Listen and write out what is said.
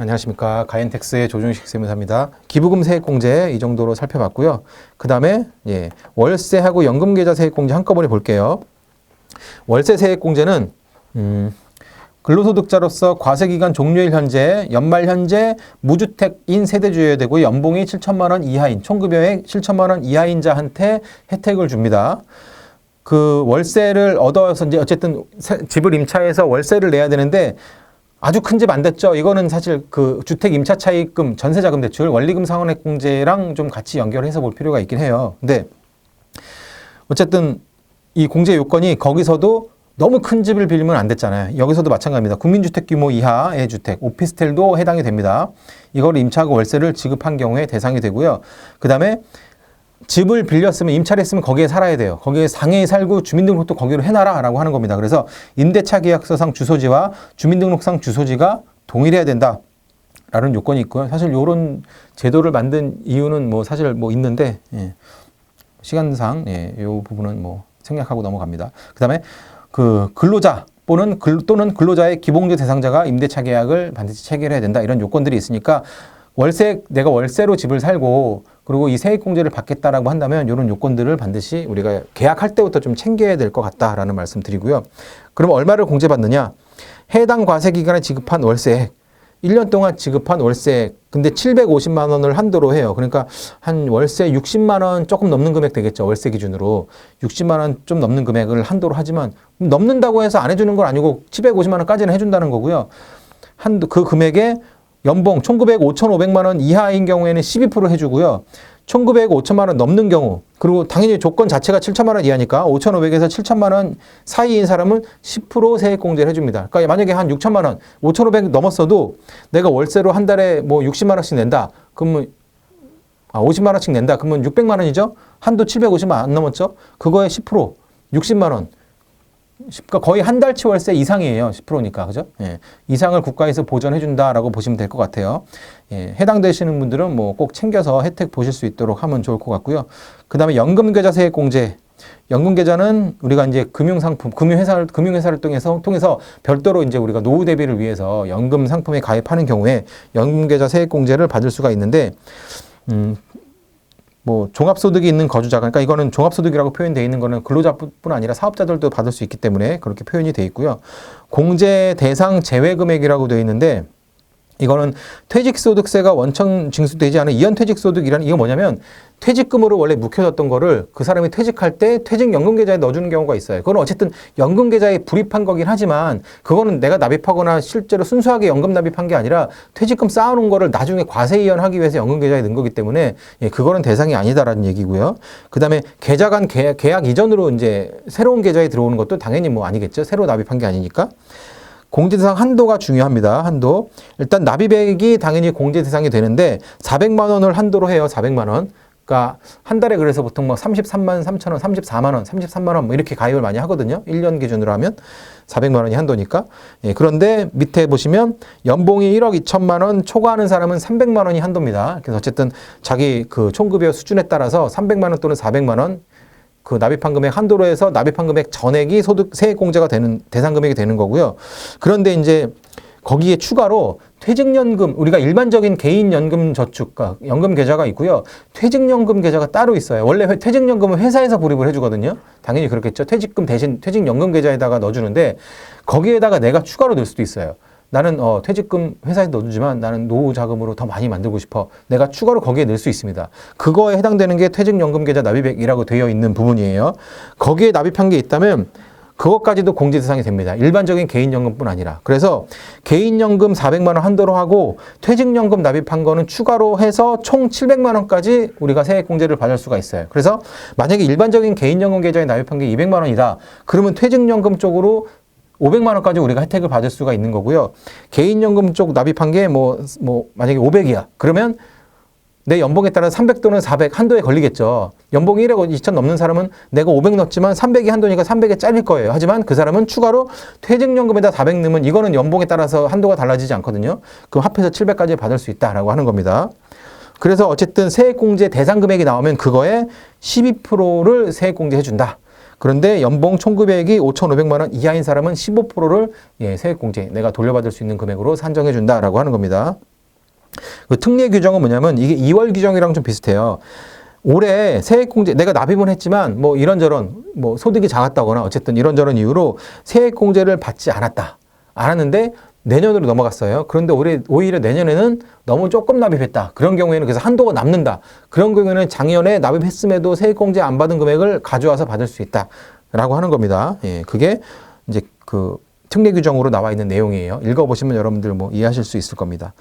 안녕하십니까. 가인텍스의 조준식 세무사입니다. 기부금 세액공제 이 정도로 살펴봤고요. 그 다음에 월세하고 연금계좌 세액공제 한꺼번에 볼게요. 월세 세액공제는 근로소득자로서 과세기간 종료일 현재, 연말 현재 무주택인 세대주여야 되고 연봉이 7천만 원 이하인, 총급여액 7천만 원 이하인 자한테 혜택을 줍니다. 그 월세를 얻어서 이제 어쨌든 집을 임차해서 월세를 내야 되는데 아주 큰 집 안 됐죠. 이거는 사실 그 주택 임차 차익금, 전세자금 대출, 원리금 상환액 공제랑 좀 같이 연결해서 볼 필요가 있긴 해요. 근데 어쨌든 이 공제 요건이 거기서도 너무 큰 집을 빌리면 안 됐잖아요. 여기서도 마찬가지입니다. 국민주택 규모 이하의 주택, 오피스텔도 해당이 됩니다. 이걸 임차하고 월세를 지급한 경우에 대상이 되고요. 그 다음에 집을 빌렸으면 임차를 했으면 거기에 살아야 돼요. 거기에 상해에 살고 주민등록도 거기로 해놔라 라고 하는 겁니다. 그래서 임대차 계약서상 주소지와 주민등록상 주소지가 동일해야 된다 라는 요건이 있고요. 사실 이런 제도를 만든 이유는 뭐 사실 뭐 있는데 시간상 이 부분은 뭐 생략하고 넘어갑니다. 그 다음에 그 근로자 또는 근로자의 기본공제 대상자가 임대차 계약을 반드시 체결해야 된다 이런 요건들이 있으니까 내가 월세로 집을 살고 그리고 이 세액공제를 받겠다라고 한다면 이런 요건들을 반드시 우리가 계약할 때부터 좀 챙겨야 될 것 같다라는 말씀 드리고요. 그럼 얼마를 공제받느냐? 해당 과세기간에 지급한 월세액, 1년 동안 지급한 월세액, 근데 750만 원을 한도로 해요. 그러니까 한 월세 60만 원 조금 넘는 금액 되겠죠. 월세 기준으로. 60만 원 좀 넘는 금액을 한도로 하지만 넘는다고 해서 안 해주는 건 아니고 750만 원까지는 해준다는 거고요. 그 금액에 연봉 총급액 5,500만 원 이하인 경우에는 12% 해주고요. 총급액 5천만 원 넘는 경우 그리고 당연히 조건 자체가 7천만 원 이하니까 5,500에서 7천만 원 사이인 사람은 10% 세액공제를 해줍니다. 그러니까 만약에 한 6천만 원, 5,500 넘었어도 내가 월세로 한 달에 뭐 60만 원씩 낸다. 그러면 50만 원씩 낸다. 그러면 600만 원이죠. 한도 750만 안 넘었죠. 그거에 10% 60만 원. 그러니까 거의 한 달치 월세 이상이에요. 10%니까. 그죠? 이상을 국가에서 보전해준다라고 보시면 될 것 같아요. 해당되시는 분들은 뭐 꼭 챙겨서 혜택 보실 수 있도록 하면 좋을 것 같고요. 그 다음에 연금계좌 세액공제. 연금계좌는 우리가 이제 금융상품, 금융회사를 통해서 별도로 이제 우리가 노후 대비를 위해서 연금 상품에 가입하는 경우에 연금계좌 세액공제를 받을 수가 있는데, 뭐 종합소득이 있는 거주자가, 그러니까 이거는 종합소득이라고 표현되어 있는 거는 근로자뿐 아니라 사업자들도 받을 수 있기 때문에 그렇게 표현이 되어 있고요. 공제 대상 제외 금액이라고 되어 있는데 이거는 퇴직소득세가 원천 징수되지 않은 이연퇴직소득이라는, 이거 뭐냐면 퇴직금으로 원래 묵혀졌던 거를 그 사람이 퇴직할 때 퇴직연금계좌에 넣어주는 경우가 있어요. 그건 어쨌든 연금계좌에 불입한 거긴 하지만 그거는 내가 납입하거나 실제로 순수하게 연금 납입한 게 아니라 퇴직금 쌓아놓은 거를 나중에 과세이연하기 위해서 연금계좌에 넣은 거기 때문에 그거는 대상이 아니다라는 얘기고요. 그 다음에 계좌 간 계약 이전으로 이제 새로운 계좌에 들어오는 것도 당연히 뭐 아니겠죠. 새로 납입한 게 아니니까. 공제 대상 한도가 중요합니다. 한도. 일단 납입액이 당연히 공제 대상이 되는데 400만 원을 한도로 해요. 400만 원. 그러니까 한 달에 그래서 보통 뭐 33만 3천 원, 34만 원, 33만 원 뭐 이렇게 가입을 많이 하거든요. 1년 기준으로 하면 400만 원이 한도니까. 그런데 밑에 보시면 연봉이 1억 2천만 원 초과하는 사람은 300만 원이 한도입니다. 그래서 어쨌든 자기 그 총급여 수준에 따라서 300만 원 또는 400만 원 그 납입한 금액 한도로 해서 납입한 금액 전액이 세액공제가 되는 대상 금액이 되는 거고요. 그런데 이제 거기에 추가로 퇴직연금, 우리가 일반적인 개인연금 저축, 그러니까 연금 계좌가 있고요. 퇴직연금 계좌가 따로 있어요. 원래 퇴직연금은 회사에서 불입을 해주거든요. 당연히 그렇겠죠. 퇴직금 대신 퇴직연금 계좌에다가 넣어주는데 거기에다가 내가 추가로 넣을 수도 있어요. 나는 퇴직금 회사에 넣어주지만 나는 노후 자금으로 더 많이 만들고 싶어. 내가 추가로 거기에 넣을 수 있습니다. 그거에 해당되는 게 퇴직연금 계좌 납입액이라고 되어 있는 부분이에요. 거기에 납입한 게 있다면 그것까지도 공제 대상이 됩니다. 일반적인 개인연금뿐 아니라. 그래서 개인연금 400만 원 한도로 하고 퇴직연금 납입한 거는 추가로 해서 총 700만 원까지 우리가 세액공제를 받을 수가 있어요. 그래서 만약에 일반적인 개인연금 계좌에 납입한 게 200만 원이다. 그러면 퇴직연금 쪽으로 500만 원까지 우리가 혜택을 받을 수가 있는 거고요. 개인연금 쪽 납입한 게 만약에 500이야. 그러면 내 연봉에 따라 300 또는 400 한도에 걸리겠죠. 연봉이 1억 2천 넘는 사람은 내가 500 넣었지만 300이 한도니까 300에 잘릴 거예요. 하지만 그 사람은 추가로 퇴직연금에다 400 넣으면 이거는 연봉에 따라서 한도가 달라지지 않거든요. 그럼 합해서 700까지 받을 수 있다라고 하는 겁니다. 그래서 어쨌든 세액공제 대상 금액이 나오면 그거에 12%를 세액공제 해준다. 그런데 연봉 총급액이 5,500만 원 이하인 사람은 15%를 세액공제, 내가 돌려받을 수 있는 금액으로 산정해 준다라고 하는 겁니다. 그 특례 규정은 뭐냐면 이게 2월 규정이랑 좀 비슷해요. 올해 세액공제 내가 납입은 했지만 뭐 이런저런 뭐 소득이 작았다거나 어쨌든 이런저런 이유로 세액공제를 받지 않았는데 내년으로 넘어갔어요. 그런데 오히려 내년에는 너무 조금 납입했다. 그런 경우에는 그래서 한도가 남는다. 그런 경우에는 작년에 납입했음에도 세액공제 안 받은 금액을 가져와서 받을 수 있다라고 하는 겁니다. 예, 그게 이제 그 특례 규정으로 나와 있는 내용이에요. 읽어보시면 여러분들 뭐 이해하실 수 있을 겁니다.